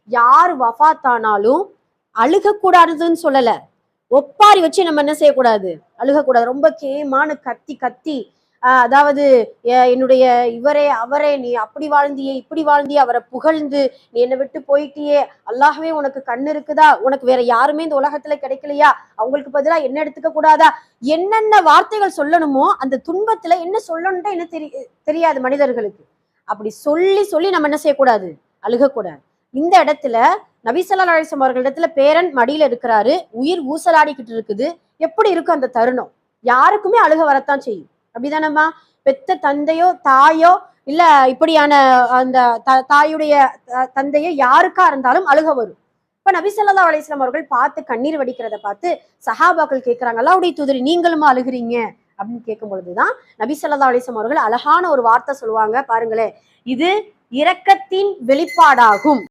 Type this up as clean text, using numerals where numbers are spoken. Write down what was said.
யார் வஃபாத்தானாலும் அழுகக்கூடாதுன்னு சொல்லல, ஒப்பாரி வச்சு நம்ம என்ன செய்யக்கூடாது, அழுகக்கூடாது. ரொம்ப கேமான்னு கத்தி கத்தி அதாவது என்னுடைய இவரே அவரே நீ அப்படி வாழ்ந்தியே இப்படி வாழ்ந்தியே, அவரை புகழ்ந்து நீ என்னை விட்டு போயிட்டியே, அல்லாஹ்வே உனக்கு கண்ணு இருக்குதா, உனக்கு வேற யாருமே இந்த உலகத்துல கிடைக்கலையா, அவங்களுக்கு பதிலா என்ன எடுத்துக்க கூடாதா, என்னென்ன வார்த்தைகள் சொல்லணுமோ அந்த துன்பத்துல என்ன சொல்லணும்ட்டு என்ன தெரியாது மனிதர்களுக்கு. அப்படி சொல்லி சொல்லி நம்ம என்ன செய்யக்கூடாது, அழுகக்கூடாது. இந்த இடத்துல நபி ஸல்லல்லாஹு அலைஹி வஸல்லம் அவர்களிடத்துல பேரன் மடியில இருக்கிறாரு, உயிர் ஊசலாடிக்கிட்டு இருக்குது. எப்படி இருக்கும் அந்த தருணம்? யாருக்குமே அழுக வரத்தான் செய்யும். அப்படிதானம்மா? பெத்த தந்தையோ தாயோ இல்ல இப்படியான அந்த தாயுடைய தந்தையோ யாருக்கா இருந்தாலும் அழுக வரும். இப்ப நபி ஸல்லல்லாஹு அலைஹி வஸல்லம் அவர்கள் பார்த்து கண்ணீர் வடிக்கிறத பார்த்து சஹாபாக்கள் கேட்கிறாங்க, அல்லாஹ்வுடைய தூதரே நீங்களுமா அழுகிறீங்க அப்படின்னு கேட்கும் பொழுதுதான் நபி ஸல்லல்லாஹு அலைஹி வஸல்லம் அவர்கள் அழகான ஒரு வார்த்தை சொல்லுவாங்க பாருங்களேன், இது இரக்கத்தின் வெளிப்பாடாகும்.